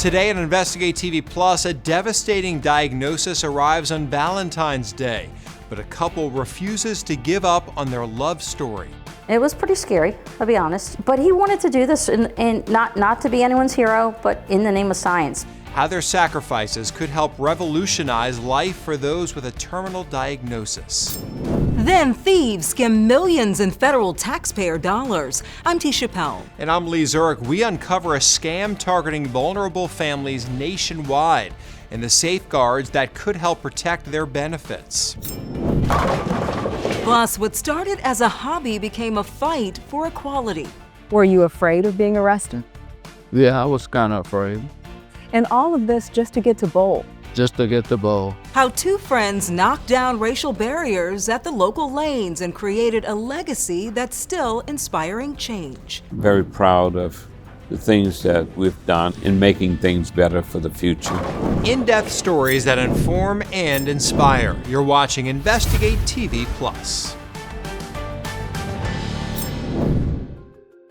Today on Investigate TV Plus, a devastating diagnosis arrives on Valentine's Day, but a couple refuses to give up on their love story. It was pretty scary, I'll be honest, but he wanted to do this and not to be anyone's hero, but in the name of science. How their sacrifices could help revolutionize life for those with a terminal diagnosis. Then thieves skim millions in federal taxpayer dollars. I'm T. Chappelle. And I'm Lee Zurich. We uncover a scam targeting vulnerable families nationwide and the safeguards that could help protect their benefits. Plus, what started as a hobby became a fight for equality. Were you afraid of being arrested? Yeah, I was kind of afraid. And all of this just to get to bowl. Just to get the bowl. How two friends knocked down racial barriers at the local lanes and created a legacy that's still inspiring change. Very proud of the things that we've done in making things better for the future. In-depth stories that inform and inspire. You're watching Investigate TV Plus.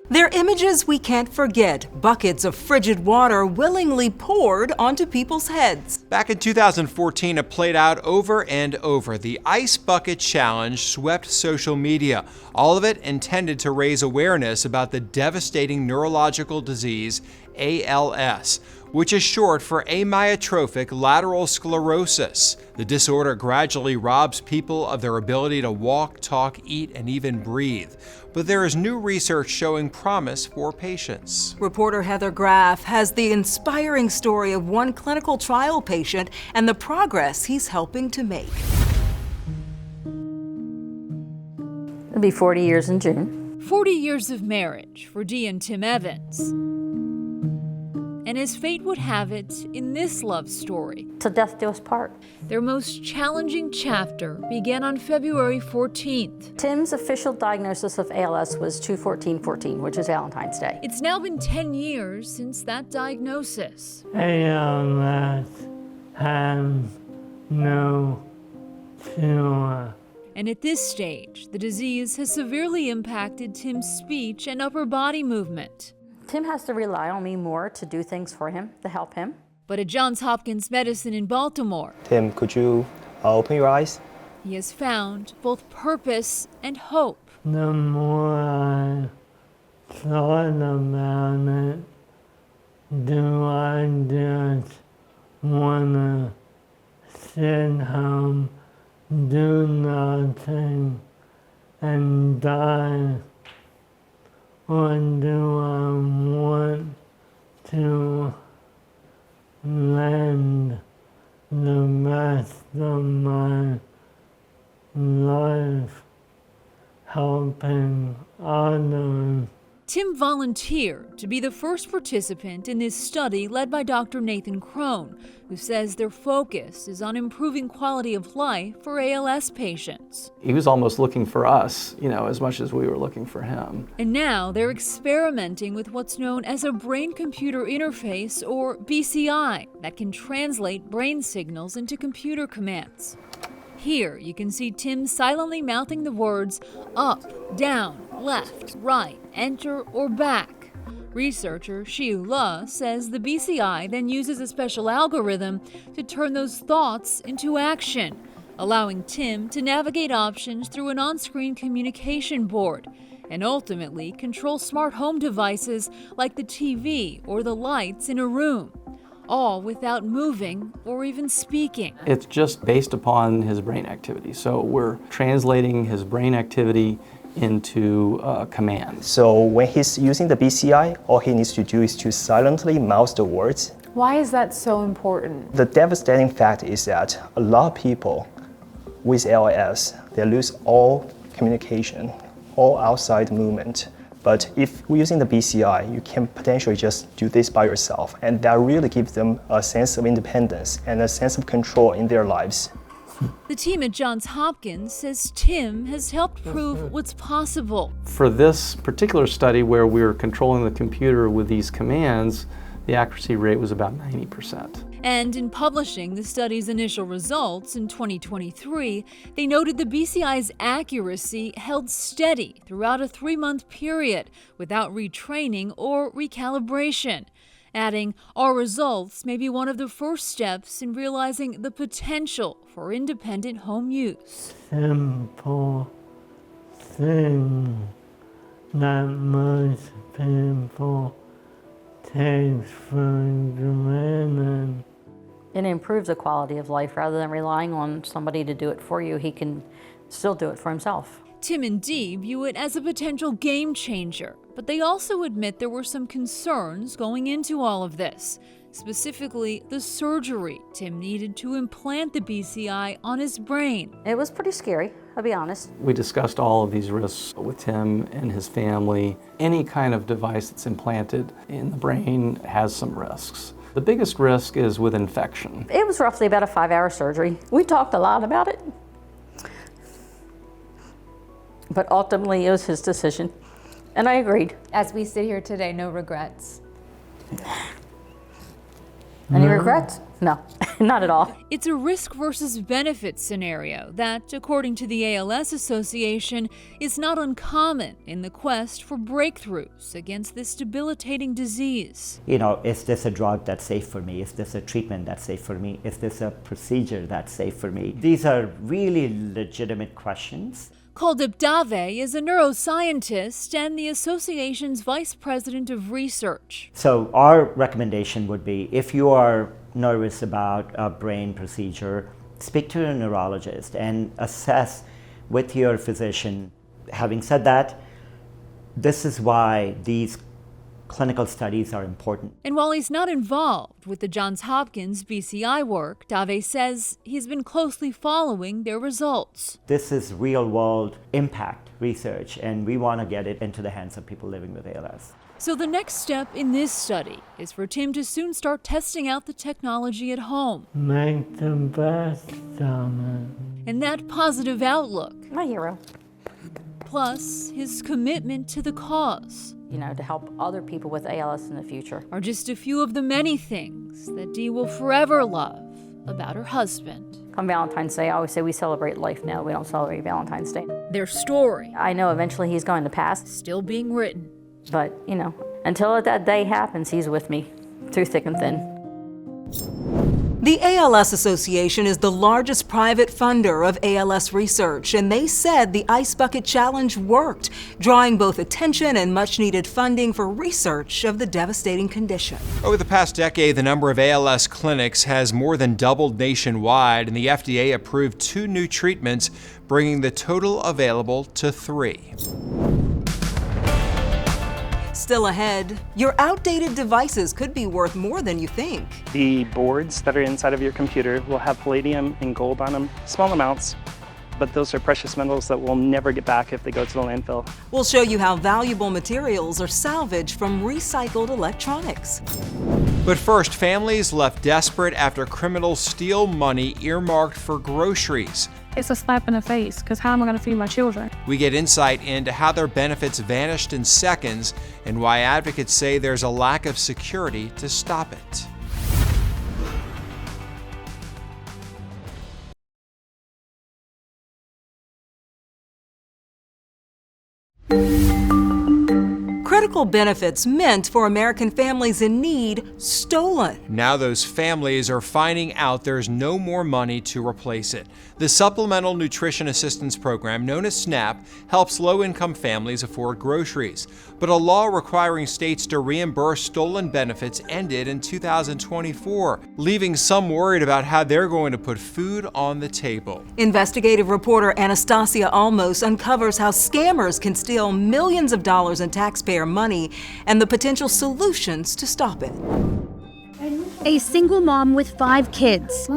They're images we can't forget, buckets of frigid water willingly poured onto people's heads. Back in 2014, it played out over and over. The Ice Bucket Challenge swept social media, all of it intended to raise awareness about the devastating neurological disease ALS, which is short for amyotrophic lateral sclerosis. The disorder gradually robs people of their ability to walk, talk, eat, and even breathe. But there is new research showing promise for patients. Reporter Heather Graff has the inspiring story of one clinical trial patient and the progress he's helping to make. It'll be 40 years in June. 40 years of marriage for Dee and Tim Evans. And as fate would have it, in this love story, Till death do us part. their most challenging chapter began on February 14th. Tim's official diagnosis of ALS was 2/14/14, which is Valentine's Day. It's now been 10 years since that diagnosis. ALS has no cure. And at this stage, the disease has severely impacted Tim's speech and upper body movement. Tim has to rely on me more to do things for him, to help him. But at Johns Hopkins Medicine in Baltimore, Tim, could you open your eyes? he has found both purpose and hope. The more I thought about it, do I just want to sit home, do nothing, and die? Or do I want to lend the rest of my life helping others? Tim volunteered to be the first participant in this study led by Dr. Nathan Crone, who says their focus is on improving quality of life for ALS patients. He was almost looking for us, as much as we were looking for him. And now they're experimenting with what's known as a brain-computer interface, or BCI, that can translate brain signals into computer commands. Here, you can see Tim silently mouthing the words up, down, left, right, enter, or back. Researcher Xiu Le says the BCI then uses a special algorithm to turn those thoughts into action, allowing Tim to navigate options through an on-screen communication board and ultimately control smart home devices like the TV or the lights in a room, all without moving or even speaking. It's just based upon his brain activity. So we're translating his brain activity into commands. So when he's using the BCI, all he needs to do is to silently mouth the words. Why is that so important? The devastating fact is that a lot of people with ALS, they lose all communication, all outside movement. But if we're using the BCI, you can potentially just do this by yourself, and that really gives them a sense of independence and a sense of control in their lives. The team at Johns Hopkins says Tim has helped prove what's possible. For this particular study where we were controlling the computer with these commands, the accuracy rate was about 90%. And in publishing the study's initial results in 2023, they noted the BCI's accuracy held steady throughout a 3-month period without retraining or recalibration. adding, "Our results may be one of the first steps in realizing the potential for independent home use." Simple thing that most people take for granted. It improves the quality of life. Rather than relying on somebody to do it for you, he can still do it for himself. Tim and Dee view it as a potential game changer, but they also admit there were some concerns going into all of this. Specifically, the surgery Tim needed to implant the BCI on his brain. It was pretty scary, I'll be honest. We discussed all of these risks with Tim and his family. Any kind of device that's implanted in the brain has some risks. The biggest risk is with infection. It was roughly about a 5-hour surgery. We talked a lot about it, but ultimately it was his decision, and I agreed. As we sit here today, no regrets. Any regrets? No, not at all. It's a risk versus benefit scenario that, according to the ALS Association, is not uncommon in the quest for breakthroughs against this debilitating disease. You know, is this a drug that's safe for me? Is this a treatment that's safe for me? Is this a procedure that's safe for me? These are really legitimate questions. Kuldip Dave is a neuroscientist and the association's vice president of research. So our recommendation would be, if you are nervous about a brain procedure, speak to a neurologist and assess with your physician. Having said that, this is why these clinical studies are important. And while he's not involved with the Johns Hopkins BCI work, Dave says he's been closely following their results. This is real-world impact research, and we want to get it into the hands of people living with ALS. So the next step in this study is for Tim to soon start testing out the technology at home. Make the best of it. And that positive outlook, My hero. plus his commitment to the cause, You know, to help other people with ALS in the future. are just a few of the many things that Dee will forever love about her husband. Come Valentine's Day, I always say we celebrate life now. We don't celebrate Valentine's Day. Their story, I know eventually he's going to pass, still being written. but, you know, until that day happens, he's with me through thick and thin. The ALS Association is the largest private funder of ALS research, and they said the Ice Bucket Challenge worked, drawing both attention and much-needed funding for research of the devastating condition. Over the past decade, the number of ALS clinics has more than doubled nationwide, and the FDA approved 2 new treatments, bringing the total available to 3. Still ahead, your outdated devices could be worth more than you think. The boards that are inside of your computer will have palladium and gold on them, small amounts, but those are precious metals that we'll never get back if they go to the landfill. We'll show you how valuable materials are salvaged from recycled electronics. But first, families left desperate after criminals steal money earmarked for groceries. It's a slap in the face, because how am I going to feed my children? We get insight into how their benefits vanished in seconds and why advocates say there's a lack of security to stop it. Critical benefits meant for American families in need stolen. Now those families are finding out there's no more money to replace it. The Supplemental Nutrition Assistance Program, known as SNAP, helps low-income families afford groceries. But a law requiring states to reimburse stolen benefits ended in 2024, leaving some worried about how they're going to put food on the table. Investigative reporter Anastasia Almos uncovers how scammers can steal millions of dollars in taxpayer money and the potential solutions to stop it. A single mom with 5 kids,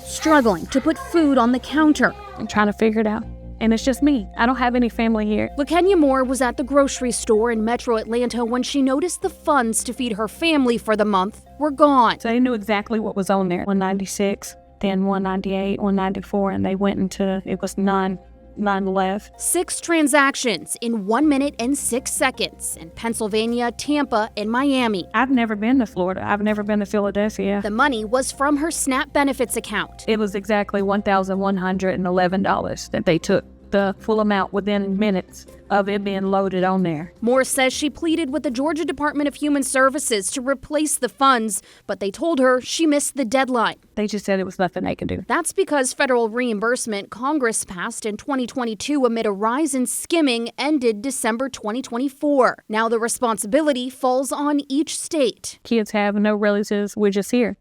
struggling to put food on the counter. I'm trying to figure it out. And it's just me. I don't have any family here. LaKenya Moore was at the grocery store in Metro Atlanta when she noticed the funds to feed her family for the month were gone. So they knew exactly what was on there. 196, then 198, 194, and they went into, it was none left. 6 transactions in 1 minute and 6 seconds in Pennsylvania, Tampa, and Miami. I've never been to Florida. I've never been to Philadelphia. The money was from her SNAP benefits account. It was exactly $1,111 that they took the full amount within minutes of it being loaded on there. Moore says she pleaded with the Georgia Department of Human Services to replace the funds, but they told her she missed the deadline. They just said it was nothing they could do. That's because federal reimbursement Congress passed in 2022 amid a rise in skimming ended December 2024. Now the responsibility falls on each state. Kids have no relatives. We're just here.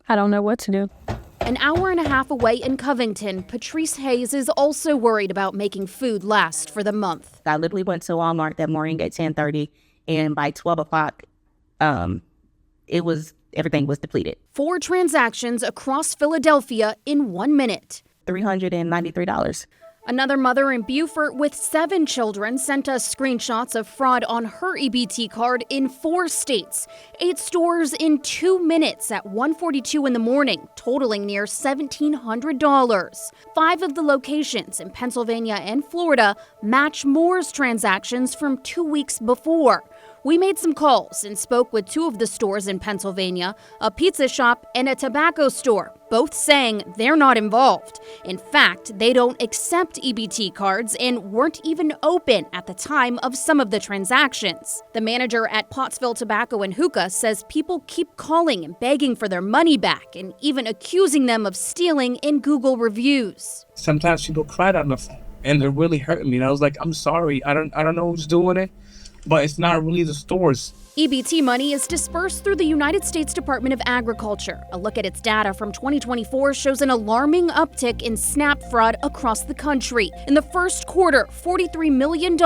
I don't know what to do. An hour and a half away in Covington, Patrice Hayes is also worried about making food last for the month. I literally went to Walmart that morning at 10:30, and by 12 o'clock, everything was depleted. 4 transactions across Philadelphia in 1 minute. $393. Another mother in Beaufort with 7 children sent us screenshots of fraud on her EBT card in 4 states. 8 stores in 2 minutes at 1:42 in the morning, totaling near $1,700. 5 of the locations in Pennsylvania and Florida match Moore's transactions from 2 weeks before. We made some calls and spoke with 2 of the stores in Pennsylvania, a pizza shop and a tobacco store, both saying they're not involved. In fact, they don't accept EBT cards and weren't even open at the time of some of the transactions. The manager at Pottsville Tobacco and Hookah says people keep calling and begging for their money back and even accusing them of stealing in Google reviews. Sometimes people cried on the phone and they're really hurting me. And I was like, I'm sorry, I don't know who's doing it. But it's not really the stores. EBT money is dispersed through the United States Department of Agriculture. A look at its data from 2024 shows an alarming uptick in SNAP fraud across the country. In the first quarter, $43 million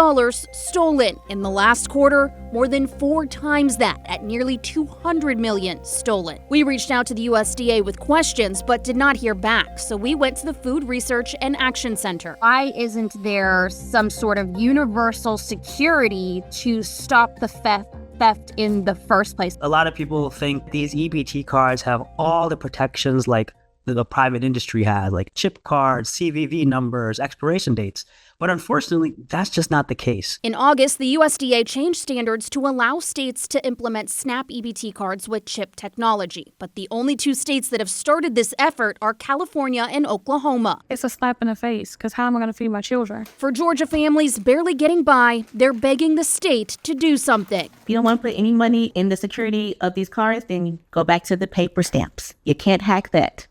stolen. In the last quarter, more than 4 times that, at nearly $200 million stolen. We reached out to the USDA with questions, but did not hear back, so we went to the Food Research and Action Center. Why isn't there some sort of universal security to stop the theft in the first place? A lot of people think these EBT cards have all the protections like the private industry has, like chip cards, CVV numbers, expiration dates. But unfortunately, that's just not the case. In August, the USDA changed standards to allow states to implement SNAP EBT cards with chip technology. But the only 2 states that have started this effort are California and Oklahoma. It's a slap in the face, because how am I going to feed my children? For Georgia families barely getting by, they're begging the state to do something. If you don't want to put any money in the security of these cards, then go back to the paper stamps. You can't hack that.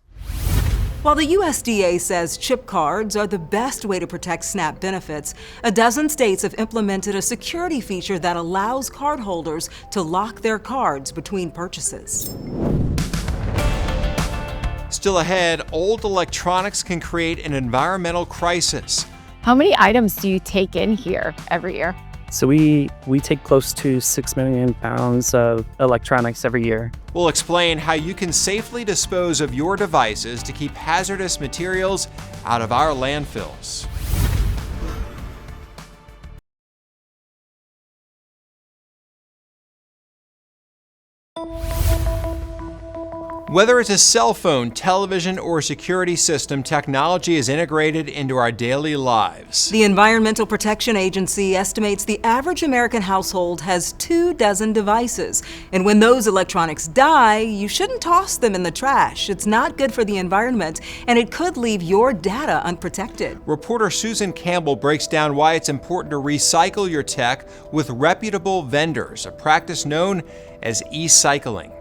While the USDA says chip cards are the best way to protect SNAP benefits, a dozen states have implemented a security feature that allows cardholders to lock their cards between purchases. Still ahead, old electronics can create an environmental crisis. How many items do you take in here every year? So we take close to 6 million pounds of electronics every year. We'll explain how you can safely dispose of your devices to keep hazardous materials out of our landfills. Whether it's a cell phone, television, or security system, technology is integrated into our daily lives. The Environmental Protection Agency estimates the average American household has 24 devices. And when those electronics die, you shouldn't toss them in the trash. It's not good for the environment, and it could leave your data unprotected. Reporter Susan Campbell breaks down why it's important to recycle your tech with reputable vendors, a practice known as e-cycling.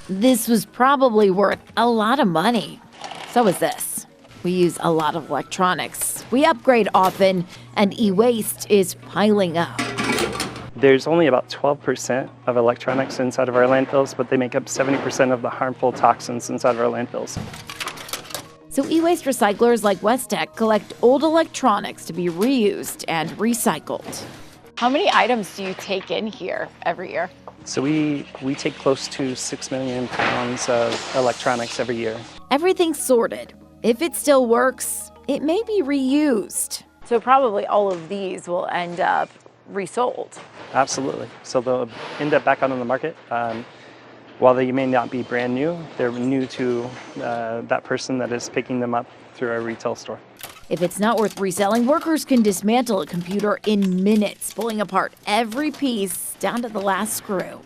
This was probably worth a lot of money. So is this. We use a lot of electronics. We upgrade often, and e-waste is piling up. There's only about 12% of electronics inside of our landfills, but they make up 70% of the harmful toxins inside of our landfills. So e-waste recyclers like Westech collect old electronics to be reused and recycled. How many items do you take in here every year? So we take close to 6 million pounds of electronics every year. Everything's sorted. If it still works, it may be reused. So probably all of these will end up resold. Absolutely. So they'll end up back out on the market. While they may not be brand new, they're new to that person that is picking them up through our retail store. If it's not worth reselling, workers can dismantle a computer in minutes, pulling apart every piece down to the last screw.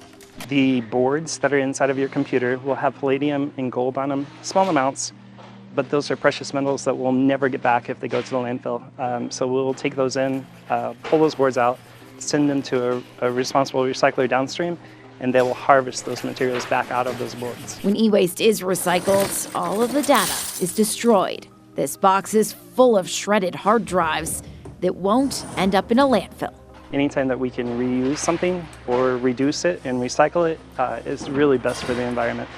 The boards that are inside of your computer will have palladium and gold on them, small amounts, but those are precious metals that we'll never get back if they go to the landfill. So we'll take those in, pull those boards out, send them to a responsible recycler downstream, and they will harvest those materials back out of those boards. When e-waste is recycled, all of the data is destroyed. This box is full of shredded hard drives that won't end up in a landfill. Anytime that we can reuse something or reduce it and recycle it is really best for the environment.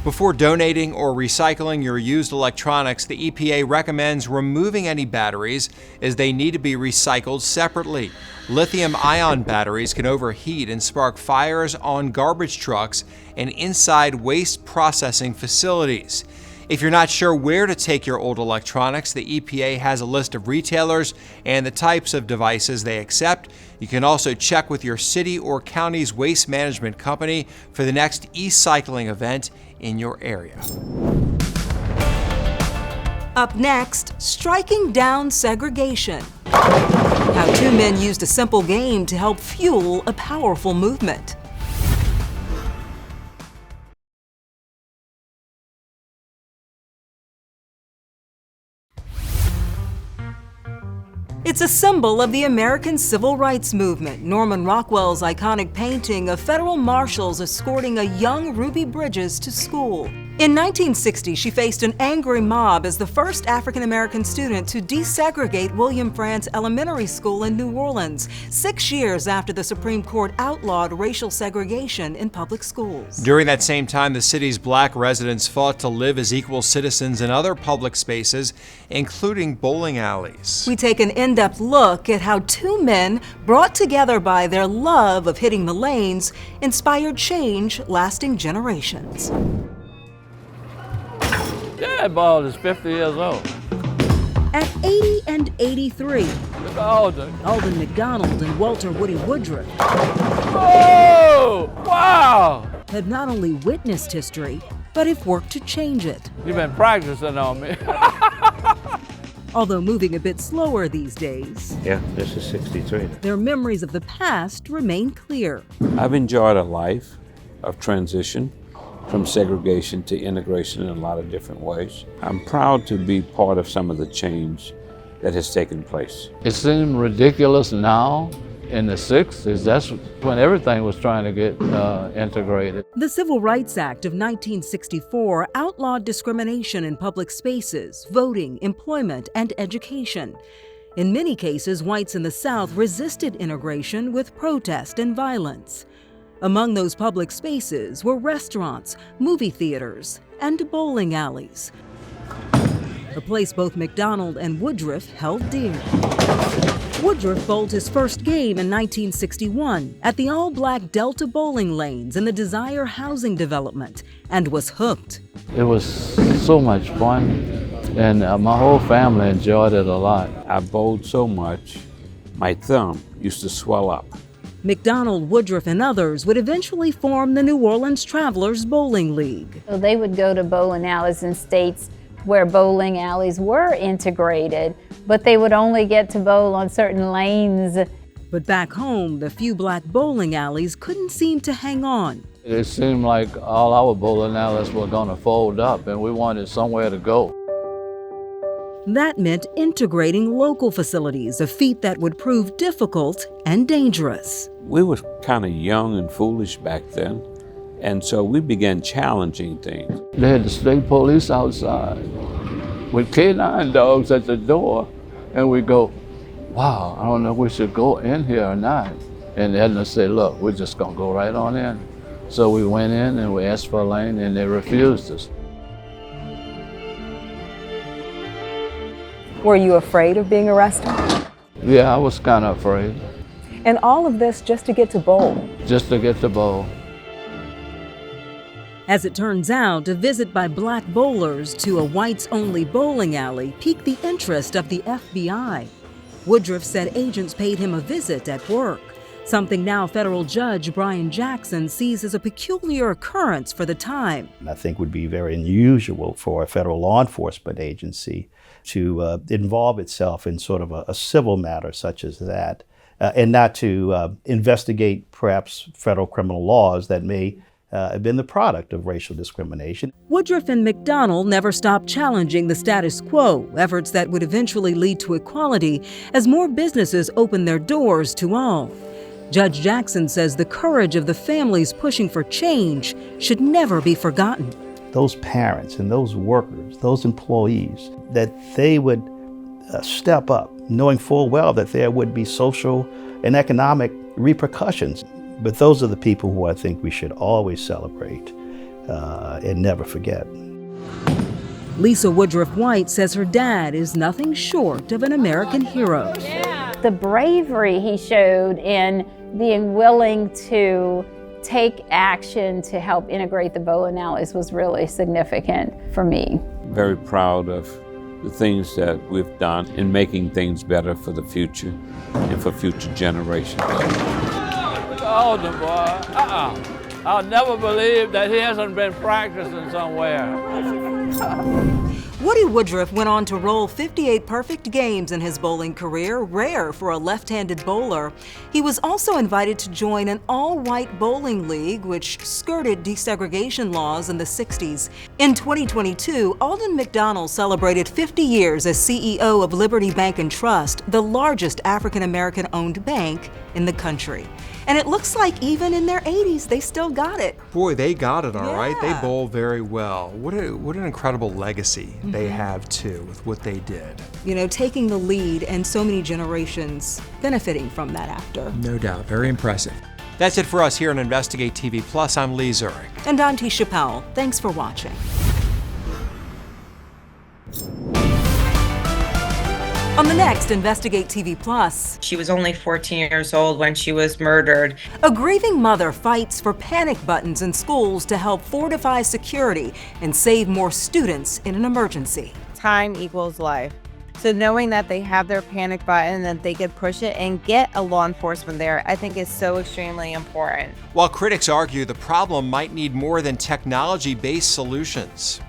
Before donating or recycling your used electronics, the EPA recommends removing any batteries as they need to be recycled separately. Lithium-ion batteries can overheat and spark fires on garbage trucks and inside waste processing facilities. If you're not sure where to take your old electronics, the EPA has a list of retailers and the types of devices they accept. You can also check with your city or county's waste management company for the next e-cycling event in your area. Up next, striking down segregation. How two men used a simple game to help fuel a powerful movement. It's a symbol of the American Civil Rights Movement, Norman Rockwell's iconic painting of federal marshals escorting a young Ruby Bridges to school. In 1960, she faced an angry mob as the first African-American student to desegregate William Frantz Elementary School in New Orleans, 6 years after the Supreme Court outlawed racial segregation in public schools. During that same time, the city's black residents fought to live as equal citizens in other public spaces, including bowling alleys. We take an in-depth look at how two men, brought together by their love of hitting the lanes, inspired change lasting generations. That ball is 50 years old. At 80 and 83, Look at Alden McDonald and Walter Woody Woodruff Oh! Wow! have not only witnessed history, but have worked to change it. You've been practicing on me. Although moving a bit slower these days, Yeah, this is 63. their memories of the past remain clear. I've enjoyed a life of transition from segregation to integration in a lot of different ways. I'm proud to be part of some of the change that has taken place. It seems ridiculous now. In the 60s, that's when everything was trying to get integrated. The Civil Rights Act of 1964 outlawed discrimination in public spaces, voting, employment, and education. In many cases, whites in the South resisted integration with protest and violence. Among those public spaces were restaurants, movie theaters, and bowling alleys, a place both McDonald and Woodruff held dear. Woodruff bowled his first game in 1961 at the all-black Delta bowling lanes in the Desire housing development and was hooked. It was so much fun, and my whole family enjoyed it a lot. I bowled so much, my thumb used to swell up. McDonald, Woodruff, and others would eventually form the New Orleans Travelers Bowling League. So they would go to bowling alleys in states where bowling alleys were integrated, but they would only get to bowl on certain lanes. But back home, the few black bowling alleys couldn't seem to hang on. It seemed like all our bowling alleys were going to fold up, and we wanted somewhere to go. That meant integrating local facilities, a feat that would prove difficult and dangerous. We were kind of young and foolish back then, and so we began challenging things. They had the state police outside with K-9 dogs at the door, and we go, wow, I don't know if we should go in here or not. And Edna said, look, we're just gonna go right on in. So we went in and we asked for a lane, and they refused us. Were you afraid of being arrested? Yeah, I was kind of afraid. And all of this just to get to bowl? Just to get to bowl. As it turns out, a visit by black bowlers to a whites-only bowling alley piqued the interest of the FBI. Woodruff said agents paid him a visit at work, something now federal judge Brian Jackson sees as a peculiar occurrence for the time. I think would be very unusual for a federal law enforcement agency to involve itself in sort of a civil matter such as that, and not to investigate perhaps federal criminal laws that may have been the product of racial discrimination. Woodruff and McDonnell never stopped challenging the status quo, efforts that would eventually lead to equality as more businesses opened their doors to all. Judge Jackson says the courage of the families pushing for change should never be forgotten. Those parents and those workers, those employees, that they would step up, knowing full well that there would be social and economic repercussions. But those are the people who I think we should always celebrate and never forget. Lisa Woodruff White says her dad is nothing short of an American hero. The bravery he showed in being willing to take action to help integrate the bowling alleys was really significant for me. Very proud of the things that we've done in making things better for the future and for future generations. Oh, the boy. I'll never believe that he hasn't been practicing somewhere. Woody Woodruff went on to roll 58 perfect games in his bowling career, rare for a left-handed bowler. He was also invited to join an all-white bowling league, which skirted desegregation laws in the 60s. In 2022, Alden McDonnell celebrated 50 years as CEO of Liberty Bank and Trust, the largest African-American-owned bank in the country. And it looks like even in their 80s, they still got it. Boy, they got it all right. They bowl very well. What an incredible legacy they have, too, with what they did. You know, taking the lead and so many generations benefiting from that actor. No doubt. Very impressive. That's it for us here on Investigate TV Plus. I'm Lee Zurich. And I'm Tisha Powell. Thanks for watching. On the next Investigate TV Plus. She was only 14 years old when she was murdered. A grieving mother fights for panic buttons in schools to help fortify security and save more students in an emergency. Time equals life. So knowing that they have their panic button, that they could push it and get a law enforcement there, I think is so extremely important. While critics argue the problem might need more than technology-based solutions.